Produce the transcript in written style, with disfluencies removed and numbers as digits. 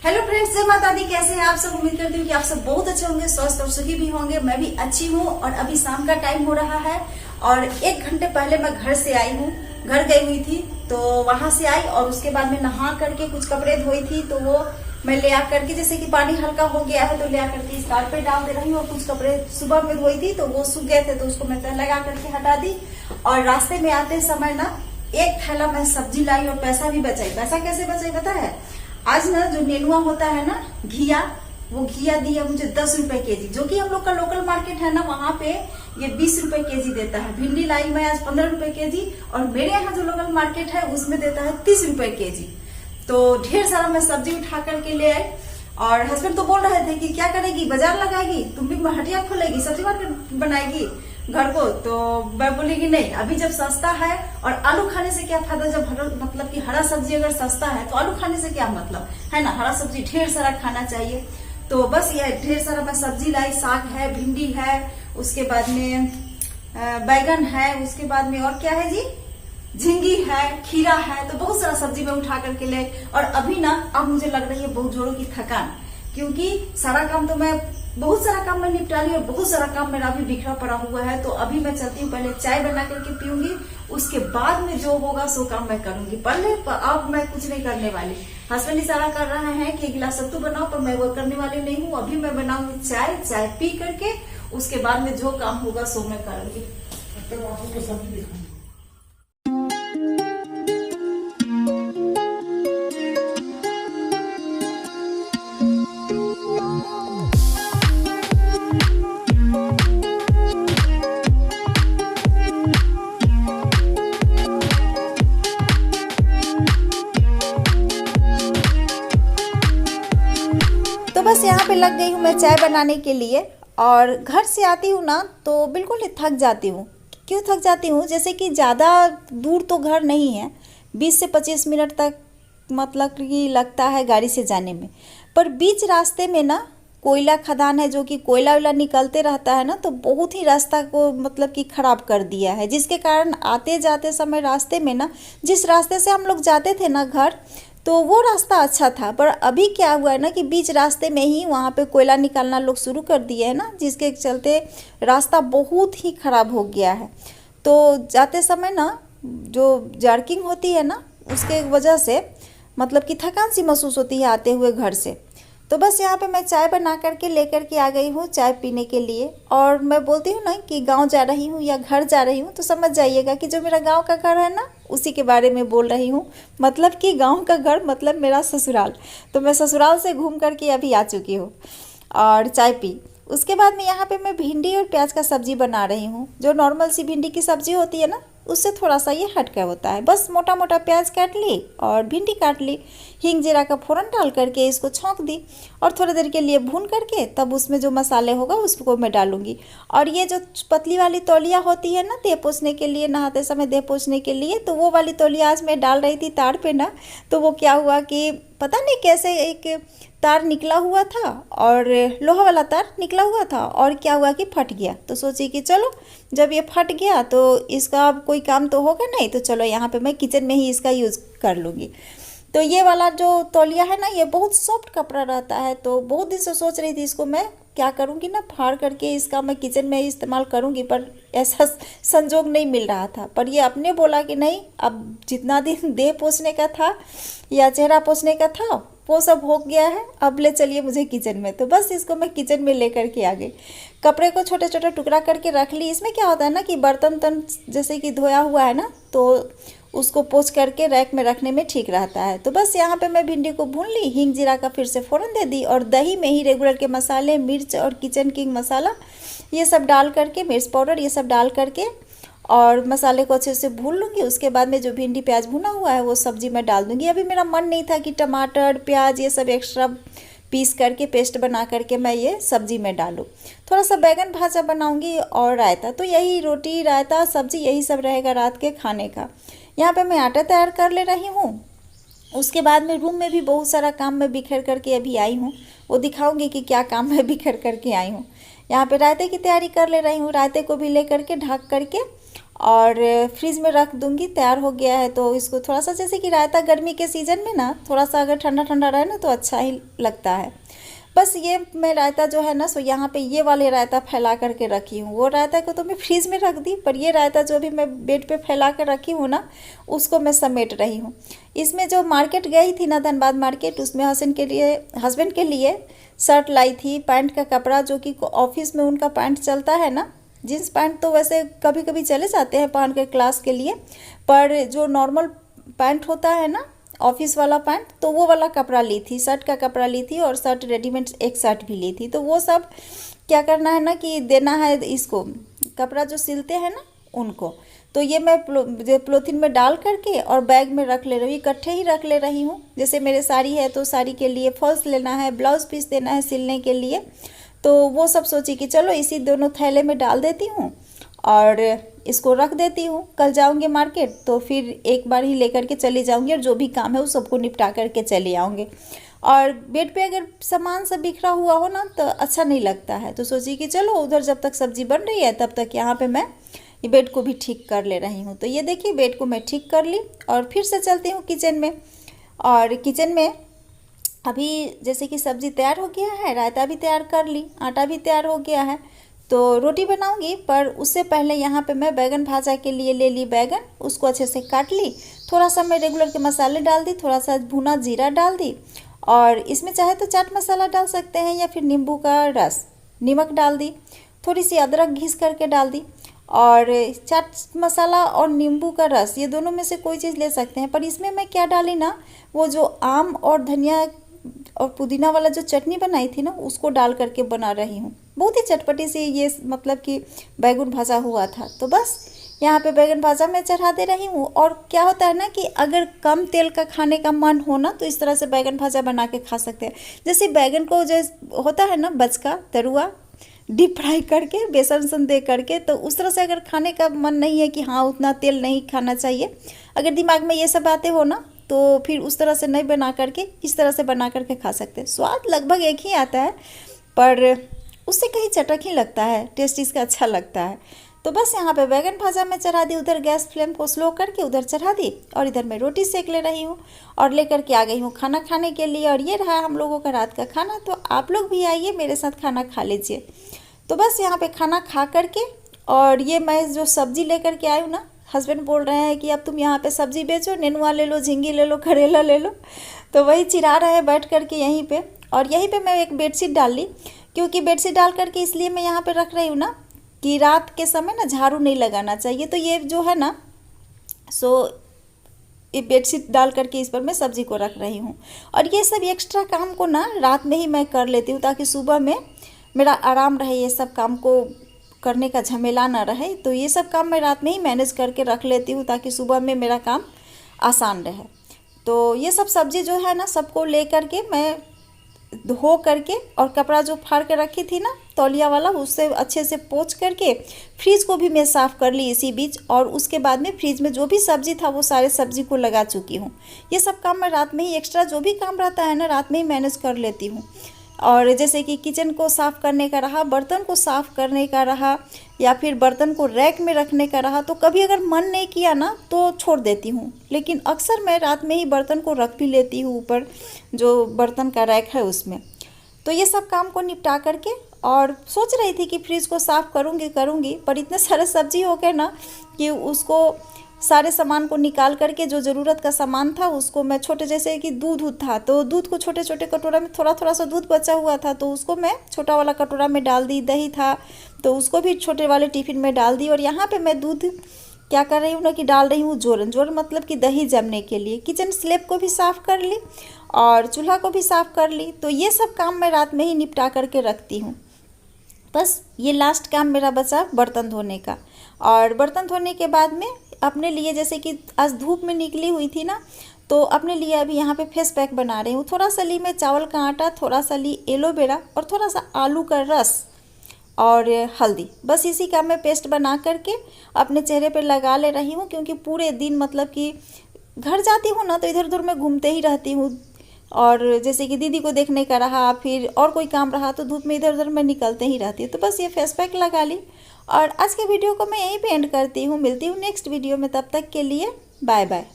Hello friends, जय माता दी। कैसे हैं आप सब? उम्मीद करती हूँ कि आप सब बहुत अच्छे होंगे, स्वस्थ और सुखी भी होंगे। मैं भी अच्छी हूँ। और अभी शाम का टाइम हो रहा है और 1 घंटे पहले मैं घर से आई हूँ। घर गई हुई थी तो वहां से आई और उसके बाद में नहा करके कुछ कपड़े धोई थी तो वो मैं ले आ करके, जैसे कि पानी हल्का हो गया है तो ले आ करके इस कार पे डाल दे रही हूँ। और कुछ कपड़े सुबह में धोई थी तो वो सूख गए थे तो उसको मैं तह लगा करके हटा दी। और रास्ते में आते समय ना एक थैला मैं सब्जी लाई और पैसा भी बचाई। पैसा कैसे बचाई पता है? आज ना जो नेनुआ होता है ना, घिया, वो घिया दिया मुझे 10 रुपए केजी, जो कि हम लोग का लोकल मार्केट है ना, वहां पे ये 20 रुपए केजी देता है। भिंडी लाई मैं आज 15 रुपए केजी और मेरे यहाँ जो लोकल मार्केट है उसमें देता है 30 रुपए केजी। तो ढेर सारा मैं सब्जी उठा करके ले आई। और हस्बैंड तो बोल रहे थे कि क्या करेगी, बाजार लगाएगी, तुम भी हटिया खोलेगी, सब्जी मार्केट बनाएगी घर को। तो मैं बोली कि नहीं, अभी जब सस्ता है और आलू खाने से क्या फायदा, जब मतलब कि हरा सब्जी अगर सस्ता है तो आलू खाने से क्या मतलब है ना। हरा सब्जी ढेर सारा खाना चाहिए। तो बस ये ढेर सारा मैं सब्जी लाई। साग है, भिंडी है, उसके बाद में बैगन है, उसके बाद में और क्या है जी, झिंगी है, खीरा है। तो बहुत सारा सब्जी मैं उठा करके ले। और अभी ना अब मुझे लग रही है बहुत जोरों की थकान, क्योंकि सारा काम तो मैं बहुत सारा काम मैं निपटा ली और बहुत सारा काम मेरा अभी बिखरा पड़ा हुआ है। तो अभी मैं चलती हूँ, पहले चाय बना करके पीऊंगी, उसके बाद में जो होगा सो काम मैं करूंगी। पहले अब मैं कुछ नहीं करने वाली। हस्बैंड इशारा कर रहा है कि 1 गिलास सत्तू बनाओ, पर मैं वो करने वाली नहीं हूँ। अभी मैं बनाऊंगी चाय। चाय पी करके उसके बाद में जो काम होगा सो मैं करूंगी। तो बस यहाँ पे लग गई हूँ मैं चाय बनाने के लिए। और घर से आती हूँ ना तो बिल्कुल ही थक जाती हूँ। क्यों थक जाती हूँ? जैसे कि ज़्यादा दूर तो घर नहीं है, 20 से 25 मिनट तक मतलब कि लगता है गाड़ी से जाने में। पर बीच रास्ते में ना कोयला खदान है, जो कि कोयला वोयला निकलते रहता है ना, तो बहुत ही रास्ता को मतलब कि ख़राब कर दिया है। जिसके कारण आते जाते समय रास्ते में ना, जिस रास्ते से हम लोग जाते थे ना घर, तो वो रास्ता अच्छा था। पर अभी क्या हुआ है ना कि बीच रास्ते में ही वहाँ पे कोयला निकालना लोग शुरू कर दिए हैं ना, जिसके चलते रास्ता बहुत ही ख़राब हो गया है। तो जाते समय ना जो जर्किंग होती है ना, उसके वजह से मतलब कि थकान सी महसूस होती है आते हुए घर से। तो बस यहाँ पे मैं चाय बना करके लेकर के आ गई हूँ चाय पीने के लिए। और मैं बोलती हूँ ना कि गांव जा रही हूँ या घर जा रही हूँ, तो समझ जाइएगा कि जो मेरा गांव का घर है ना, उसी के बारे में बोल रही हूँ। मतलब कि गांव का घर मतलब मेरा ससुराल। तो मैं ससुराल से घूम करके अभी आ चुकी हूँ और चाय पी। उसके बाद में यहाँ पे मैं भिंडी और प्याज का सब्जी बना रही हूँ। जो नॉर्मल सी भिंडी की सब्जी होती है ना, उससे थोड़ा सा ये हटके होता है। बस मोटा मोटा प्याज काट ली और भिंडी काट ली, हींग जीरा का फोड़न डाल करके इसको छौंक दी और थोड़ी देर के लिए भून करके तब उसमें जो मसाले होगा उसको मैं डालूंगी। और ये जो पतली वाली तौलिया होती है ना देह पोंछने के लिए, नहाते समय देह पोंछने के लिए, तो वो वाली तौलिया आज मैं डाल रही थी तार पे ना। तो वो क्या हुआ कि पता नहीं कैसे एक तार निकला हुआ था और लोहा वाला तार निकला हुआ था, और क्या हुआ कि फट गया। तो सोची कि चलो जब ये फट गया तो इसका अब कोई काम तो होगा नहीं, तो चलो यहाँ पे मैं किचन में ही इसका यूज़ कर लूँगी। तो ये वाला जो तौलिया है ना, ये बहुत सॉफ्ट कपड़ा रहता है। तो बहुत दिन से सोच रही थी इसको मैं क्या करूँगी ना, फाड़ करके इसका मैं किचन में इस्तेमाल करूँगी, पर ऐसा संजोग नहीं मिल रहा था। पर ये अपने बोला कि नहीं, अब जितना दिन देह पोंछने का था या चेहरा पोंछने का था वो सब हो गया है, अब ले चलिए मुझे किचन में। तो बस इसको मैं किचन में ले करके आ गई। कपड़े को छोटे छोटे टुकड़ा करके रख ली। इसमें क्या होता है ना कि बर्तन तन जैसे कि धोया हुआ है ना, तो उसको पोंछ करके रैक में रखने में ठीक रहता है। तो बस यहाँ पे मैं भिंडी को भून ली, हींग जीरा का फिर से फ़ौरन दे दी और दही में ही रेगुलर के मसाले, मिर्च और किचन किंग मसाला ये सब डाल करके, मिर्च पाउडर ये सब डाल करके और मसाले को अच्छे से भून लूँगी। उसके बाद में जो भिंडी प्याज भुना हुआ है वो सब्जी मैं डाल दूँगी। अभी मेरा मन नहीं था कि टमाटर प्याज ये सब एक्स्ट्रा पीस करके पेस्ट बना करके मैं ये सब्जी में डालूँ। थोड़ा सा बैगन भाजा बनाऊँगी और रायता। तो यही रोटी रायता सब्जी यही सब रहेगा रात के खाने का। यहाँ पे मैं आटा तैयार कर ले रही हूँ। उसके बाद में रूम में भी बहुत सारा काम मैं बिखेर करके अभी आई हूँ, वो दिखाऊंगी कि क्या काम मैं बिखेर करके आई हूँ। यहाँ पे रायते की तैयारी कर ले रही हूँ। रायते को भी ले करके ढक करके और फ्रिज में रख दूंगी। तैयार हो गया है। तो इसको थोड़ा सा, जैसे कि रायता गर्मी के सीज़न में ना थोड़ा सा अगर ठंडा ठंडा रहे ना तो अच्छा ही लगता है। बस ये मैं रायता जो है ना सो यहाँ पे ये वाले रायता फैला करके रखी हूँ। वो रायता को तो मैं फ्रीज में रख दी, पर ये रायता जो भी मैं बेड पे फैला कर रखी हूँ ना उसको मैं समेट रही हूँ। इसमें जो मार्केट गई थी ना, धनबाद मार्केट, उसमें हस्बैंड के लिए शर्ट लाई थी, पैंट का कपड़ा, जो कि ऑफिस में उनका पैंट चलता है ना। जीन्स पैंट तो वैसे कभी कभी चले जाते हैं पहन के क्लास के लिए, पर जो नॉर्मल पैंट होता है ना, ऑफिस वाला पैंट, तो वो वाला कपड़ा ली थी, शर्ट का कपड़ा ली थी, और शर्ट रेडीमेड एक शर्ट भी ली थी। तो वो सब क्या करना है ना कि देना है इसको, कपड़ा जो सिलते हैं ना उनको। तो ये मैं पॉलीथीन में डाल करके और बैग में रख ले रही हूँ, इकट्ठे ही रख ले रही हूँ। जैसे मेरे साड़ी है तो साड़ी के लिए फॉल्स लेना है, ब्लाउज पीस देना है सिलने के लिए, तो वो सब सोची कि चलो इसी दोनों थैले में डाल देती हूँ और इसको रख देती हूँ। कल जाऊँगी मार्केट तो फिर एक बार ही लेकर के चली जाऊँगी और जो भी काम है उस सबको निपटा करके चले आऊँगी। और बेड पे अगर सामान सब बिखरा हुआ हो ना तो अच्छा नहीं लगता है, तो सोची कि चलो उधर जब तक सब्जी बन रही है तब तक यहाँ पे मैं ये बेड को भी ठीक कर ले रही हूँ। तो ये देखिए बेड को मैं ठीक कर ली और फिर से चलती हूँ किचन में। और किचन में अभी जैसे कि सब्ज़ी तैयार हो गया है, रायता भी तैयार कर ली, आटा भी तैयार हो गया है, तो रोटी बनाऊंगी। पर उससे पहले यहाँ पे मैं बैगन भाजा के लिए ले ली बैगन, उसको अच्छे से काट ली, थोड़ा सा मैं रेगुलर के मसाले डाल दी, थोड़ा सा भुना जीरा डाल दी, और इसमें चाहे तो चाट मसाला डाल सकते हैं या फिर नींबू का रस, नमक डाल दी, थोड़ी सी अदरक घिस करके डाल दी, और चाट मसाला और नींबू का रस ये दोनों में से कोई चीज़ ले सकते हैं। पर इसमें मैं क्या डाली ना, वो जो आम और धनिया और पुदीना वाला जो चटनी बनाई थी ना उसको डाल करके बना रही हूँ। बहुत ही चटपटी सी ये मतलब कि बैगन भाजा हुआ था। तो बस यहाँ पे बैगन भाजा मैं चढ़ा दे रही हूँ। और क्या होता है ना कि अगर कम तेल का खाने का मन हो ना तो इस तरह से बैगन भाजा बना के खा सकते हैं। जैसे बैगन को जो होता है ना बचका तरुआ, डीप फ्राई करके बेसन सन दे करके, तो उस तरह से अगर खाने का मन नहीं है कि हाँ उतना तेल नहीं खाना चाहिए, अगर दिमाग में ये सब बातें हो ना तो फिर उस तरह से नहीं बना करके इस तरह से बना करके खा सकते हैं। स्वाद लगभग एक ही आता है पर उससे कहीं चटक ही लगता है, टेस्ट इसका अच्छा लगता है। तो बस यहाँ पे बैगन भाजा मैं चढ़ा दी, उधर गैस फ्लेम को स्लो करके उधर चढ़ा दी, और इधर मैं रोटी सेक ले रही हूँ और लेकर के आ गई हूँ खाना खाने के लिए। और ये रहा हम लोगों का रात का खाना। तो आप लोग भी आइए मेरे साथ खाना खा लीजिए। तो बस यहाँ पे खाना खा करके, और ये मैं जो सब्ज़ी लेकर के आई हूँ ना, हस्बैंड बोल रहे हैं कि अब तुम यहाँ पे सब्ज़ी बेचो, नेनुआ ले लो, झींगी ले लो, करेला ले लो, तो वही चिरा रहे हैं बैठ करके यहीं पे। और यहीं पे मैं एक बेडशीट डाल ली, क्योंकि बेडशीट डाल करके इसलिए मैं यहाँ पे रख रही हूँ ना कि रात के समय ना झाड़ू नहीं लगाना चाहिए। तो ये जो है ना सो ये बेडशीट डाल करके इस पर मैं सब्ज़ी को रख रही हूँ। और ये सब एक्स्ट्रा काम को ना रात में ही मैं कर लेती हूँ ताकि सुबह में मेरा आराम रहे, ये सब काम को करने का झमेला ना रहे। तो ये सब काम मैं रात में ही मैनेज करके रख लेती हूँ ताकि सुबह में मेरा काम आसान रहे। तो ये सब सब्ज़ी जो है ना सबको ले करके मैं धो करके, और कपड़ा जो फाड़ के रखी थी ना तौलिया वाला, उससे अच्छे से पोंछ करके फ्रिज को भी मैं साफ़ कर ली इसी बीच। और उसके बाद में फ्रिज में जो भी सब्ज़ी था वो सारे सब्ज़ी को लगा चुकी हूँ। ये सब काम मैं रात में ही, एक्स्ट्रा जो भी काम रहता है ना रात में ही मैनेज कर लेती हूँ। और जैसे कि किचन को साफ़ करने का रहा, बर्तन को साफ़ करने का रहा, या फिर बर्तन को रैक में रखने का रहा, तो कभी अगर मन नहीं किया ना तो छोड़ देती हूँ। लेकिन अक्सर मैं रात में ही बर्तन को रख भी लेती हूँ ऊपर जो बर्तन का रैक है उसमें। तो ये सब काम को निपटा करके, और सोच रही थी कि फ्रिज को साफ़ करूँगी, पर इतने सारे सब्जी हो गए ना कि उसको सारे सामान को निकाल करके जो ज़रूरत का सामान था उसको मैं छोटे, जैसे कि दूध था तो दूध को छोटे छोटे कटोरा में, थोड़ा थोड़ा सा दूध बचा हुआ था तो उसको मैं छोटा वाला कटोरा में डाल दी, दही था तो उसको भी छोटे वाले टिफ़िन में डाल दी। और यहाँ पे मैं दूध क्या कर रही हूँ ना कि डाल रही हूँ जोरन मतलब कि दही जमने के लिए। किचन स्लैब को भी साफ़ कर ली और चूल्हा को भी साफ़ कर ली। तो ये सब काम मैं रात में ही निपटा करके रखती हूँ। बस ये लास्ट काम मेरा बचा बर्तन धोने का। और बर्तन धोने के बाद में अपने लिए, जैसे कि आज धूप में निकली हुई थी ना तो अपने लिए अभी यहाँ पे फेस पैक बना रही हूँ। थोड़ा सा ली मैं चावल का आटा, थोड़ा सा ली एलोवेरा और थोड़ा सा आलू का रस और हल्दी, बस इसी का मैं पेस्ट बना करके अपने चेहरे पे लगा ले रही हूँ। क्योंकि पूरे दिन मतलब कि घर जाती हूँ ना तो इधर उधर मैं घूमते ही रहती हूँ, और जैसे कि दीदी को देखने का रहा, फिर और कोई काम रहा, तो धूप में इधर उधर मैं निकलते ही रहती हूँ। तो बस ये फेस पैक लगा ली और आज के वीडियो को मैं यहीं पे एंड करती हूँ। मिलती हूँ नेक्स्ट वीडियो में, तब तक के लिए बाय बाय।